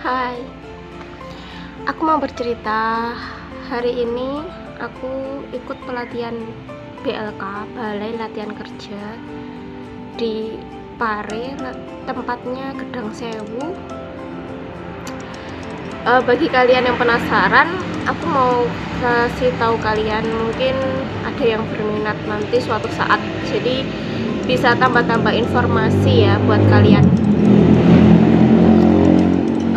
Hai, aku mau bercerita. Hari ini aku ikut pelatihan BLK, Balai Latihan Kerja di Pare, tempatnya Gedang Sewu. Bagi kalian yang penasaran, aku mau kasih tahu kalian, mungkin ada yang berminat nanti suatu saat, jadi bisa tambah-tambah informasi ya buat kalian.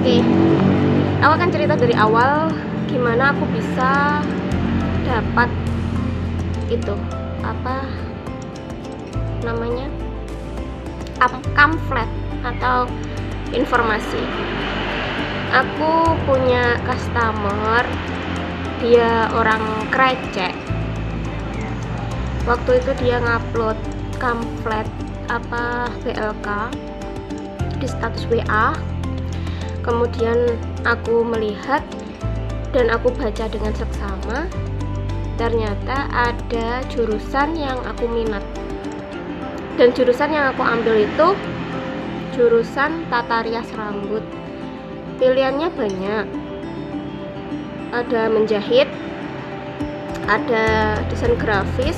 Oke, aku akan cerita dari awal gimana aku bisa dapat itu apa namanya pamflet atau informasi. Aku punya customer, dia orang krecek. Waktu itu dia ngupload pamflet apa BLK di status WA. Kemudian aku melihat dan aku baca dengan seksama. Ternyata ada jurusan yang aku minat, dan jurusan yang aku ambil itu jurusan tata rias rambut. Pilihannya banyak, ada menjahit, ada desain grafis,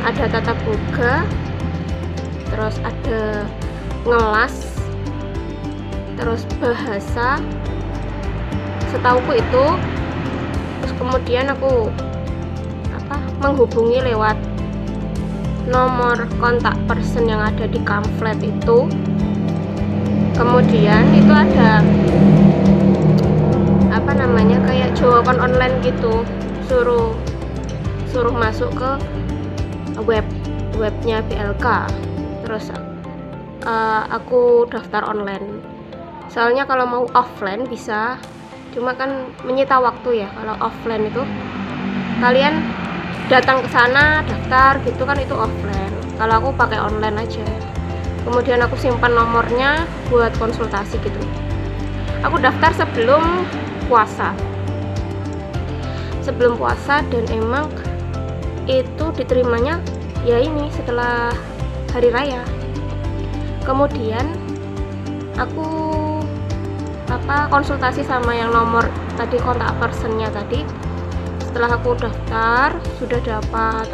ada tata boga, terus ada ngelas, terus bahasa, setauku itu. Terus kemudian aku menghubungi lewat nomor kontak person yang ada di pamflet itu. Kemudian itu ada kayak jawaban online gitu, suruh masuk ke webnya BLK. Terus aku daftar online. Soalnya kalau mau offline bisa, cuma kan menyita waktu ya. Kalau offline itu kalian datang ke sana daftar gitu kan, itu offline. Kalau aku pakai online aja. Kemudian aku simpan nomornya buat konsultasi gitu. Aku daftar sebelum puasa dan emang itu diterimanya ya ini setelah hari raya. Kemudian aku konsultasi sama yang nomor tadi, kontak personnya tadi. Setelah aku daftar, sudah dapat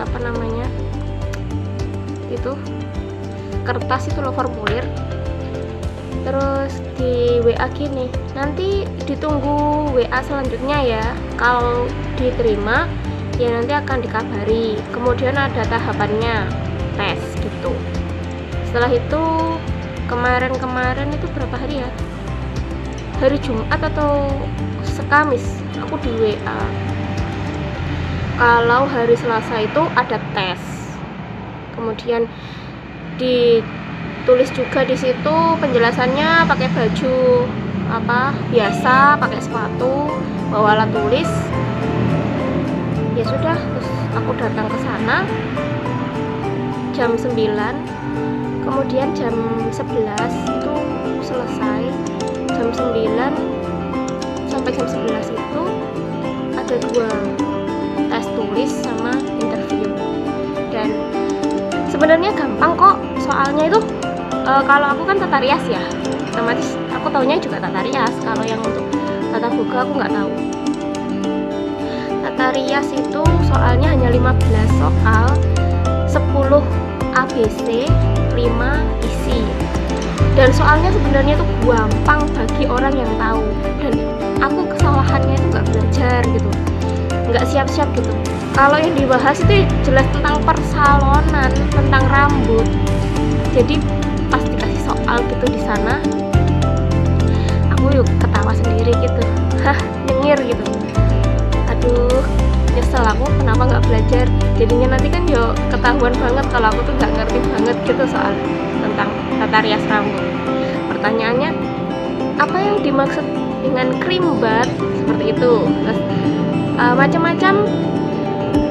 itu kertas itu loh, formulir. Terus di WA gini, nanti ditunggu WA selanjutnya ya, kalau diterima ya nanti akan dikabari. Kemudian ada tahapannya, tes gitu. Setelah itu kemarin itu berapa hari ya, hari Jumat atau Kamis aku di WA. Kalau hari Selasa itu ada tes. Kemudian ditulis juga di situ penjelasannya, pakai baju biasa, pakai sepatu, bawa alat tulis. Ya sudah, terus aku datang ke sana jam 9. Kemudian jam 11 itu selesai. Jam 9 sampai jam 11 itu ada 2 tes tulis sama interview. Dan sebenarnya gampang kok, soalnya itu kalau aku kan tata rias ya, otomatis aku taunya juga tata rias. Kalau yang untuk tata boga aku nggak tahu. Tata rias itu soalnya hanya 15 soal, 10 ABC, 5 isi. Dan soalnya sebenarnya itu gampang bagi orang yang tahu. Dan aku kesalahannya itu nggak belajar gitu, nggak siap-siap gitu. Kalau yang dibahas itu jelas tentang persalonan, tentang rambut. Jadi pas dikasih soal gitu di sana, aku yuk ketawa sendiri gitu, nyengir gitu. Aduh, nyesel aku kenapa nggak belajar. Jadinya nanti kan yo ketahuan banget kalau aku tuh nggak ngerti banget gitu soal tentang tata rias rambut. Pertanyaannya, apa yang dimaksud dengan creambat, seperti itu. Terus macam-macam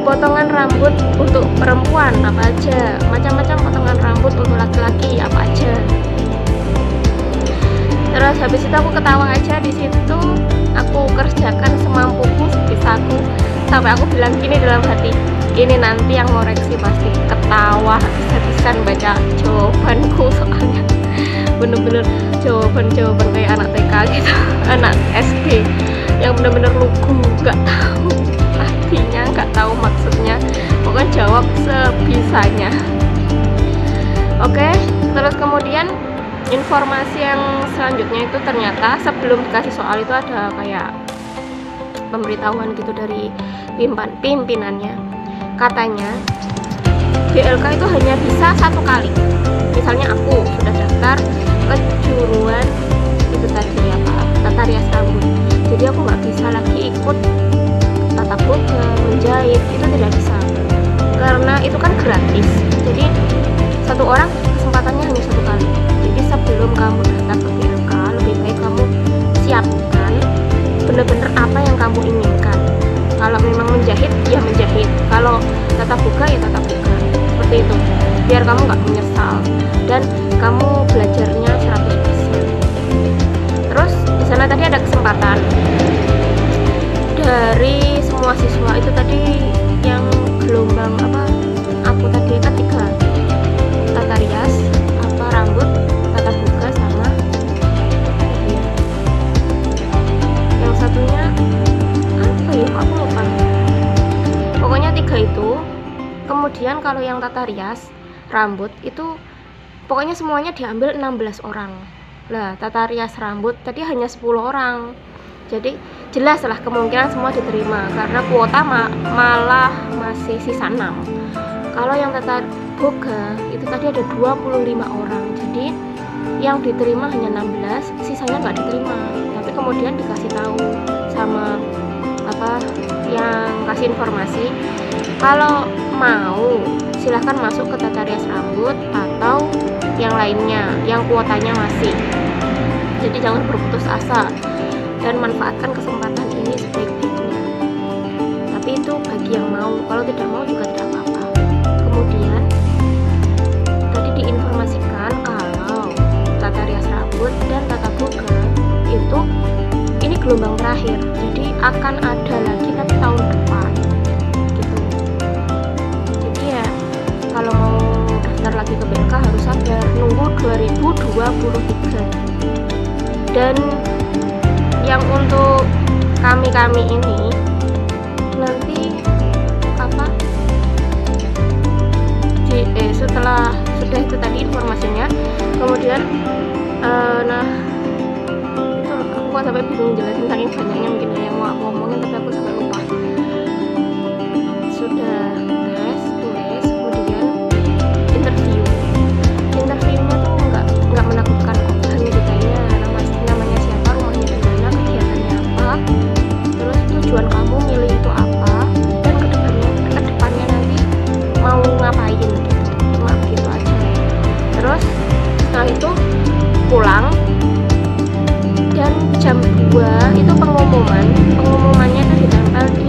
potongan rambut untuk perempuan apa aja, macam-macam potongan rambut untuk laki-laki apa aja. Terus habis itu aku ketawa aja di situ, aku kerjakan semampuku, sebisaku, sampai aku bilang gini dalam hati, ini nanti yang ngoreksi pasti ketawa habis-habisan baca jawabanku, soalnya bener-bener jawaban-jawaban kayak anak TK gitu, anak SD yang bener-bener lugu, nggak tahu artinya, nggak tahu maksudnya, pokoknya jawab sebisanya. Oke, terus kemudian informasi yang selanjutnya itu ternyata sebelum dikasih soal itu ada kayak pemberitahuan gitu dari pimpinannya. Katanya BLK itu hanya bisa 1 kali. Misalnya aku sudah daftar kejuruan itu tadi apa, tata rias rambut, jadi aku nggak bisa lagi ikut tatap muka, menjahit, itu tidak bisa karena itu kan gratis. Jadi satu orang kesempatannya hanya 1 kali. Jadi sebelum kamu daftar ke BLK, lebih baik kamu siapkan bener-bener apa yang kamu inginkan. Kalau memang menjahit, ya menjahit. Kalau tatap muka, ya tatap muka. Seperti itu. Biar kamu nggak menyesal dan kamu belajarnya 100%. Terus di sana tadi ada kesempatan dari semua siswa itu tadi yang gelombang apa? Aku tadi kan 3, tata rias, apa rambut, tatap muka, sama yang satunya apa ya, aku lupa. Pokoknya 3 itu. Kemudian kalau yang tata rias rambut itu pokoknya semuanya diambil 16 orang. Lah tata rias rambut tadi hanya 10 orang. Jadi jelas lah kemungkinan semua diterima karena kuota malah masih sisa 6. Kalau yang tata boga itu tadi ada 25 orang. Jadi yang diterima hanya 16, sisanya nggak diterima. Tapi kemudian dikasih tahu sama apa yang kasih informasi, kalau mau silahkan masuk ke tata rias rambut atau yang lainnya yang kuotanya masih. Jadi jangan berputus asa dan manfaatkan kesempatan ini sebaik-baiknya. Tapi itu bagi yang mau, kalau tidak mau juga tidak apa-apa. Kemudian tadi diinformasikan kalau tata rias rambut dan tata boga itu ini gelombang terakhir, jadi akan ada lagi tapi tahun depan gitu. Jadi ya kalau mau daftar lagi ke BLK harus sabar, nunggu 2023. Dan yang untuk kami ini nanti apa setelah sudah itu tadi informasinya, kemudian nah itu aku sampai bingung jelasin saking banyaknya mungkin yang mau aku ngomongin, tapi aku sampai lupa. Sudah tes tulis, kemudian interviewnya tuh nggak menakutkan kok, hanya ditanya namanya siapa, rumahnya di mana, kegiatannya apa, terus tujuan kamu milih itu apa, dan kedepannya nanti mau ngapain gitu, cuma begitu aja. Terus setelah itu pulang dan jam 2 itu pengumumannya itu ditempel di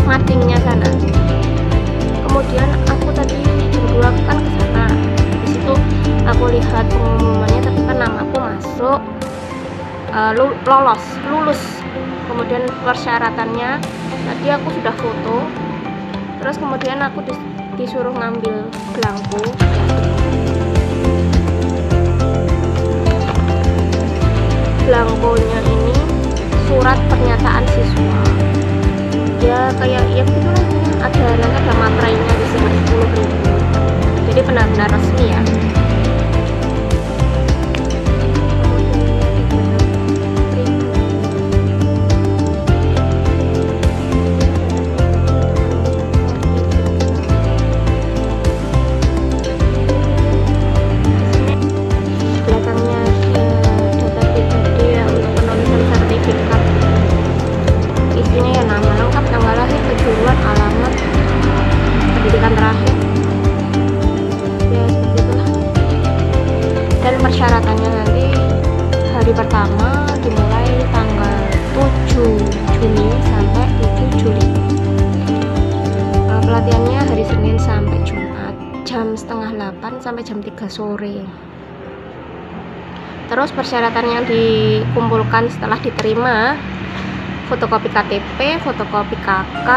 madingnya sana. Kemudian aku tadi jam 2 kan ke sana, di situ aku lihat pengumumannya, tapi kan nama aku masuk, lulus. Kemudian persyaratannya tadi aku sudah foto, terus kemudian aku disuruh ngambil belangko. Belangkonya ini surat pernyataan siswa, ya kayak ya gitu lah, nanti ada materainya di sini 10.000, jadi benar-benar resmi ya. Persyaratannya nanti hari pertama dimulai tanggal 7 Juni sampai 7 Juli. Pelatihannya hari Senin sampai Jumat jam 7:30 sampai jam 3 sore. Terus persyaratan yang dikumpulkan setelah diterima: fotokopi KTP, fotokopi KK,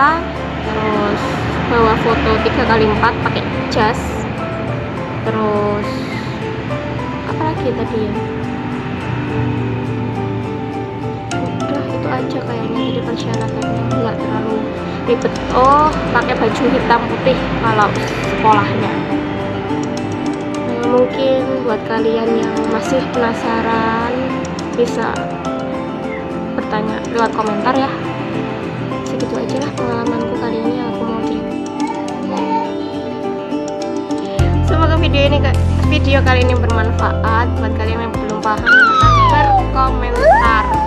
terus bawa foto 3x4 pakai jas, terus apa lagi lagi tadi ya. Udah itu aja kayaknya, jadi persyaratannya nggak terlalu ribet. Oh, pakai baju hitam putih kalau sekolahnya. Mungkin buat kalian yang masih penasaran bisa bertanya lewat komentar ya. Segitu aja lah pengalamanku kali ini yang aku mau cerita. Semoga video kali ini bermanfaat buat kalian yang belum paham. Silahkan berkomentar.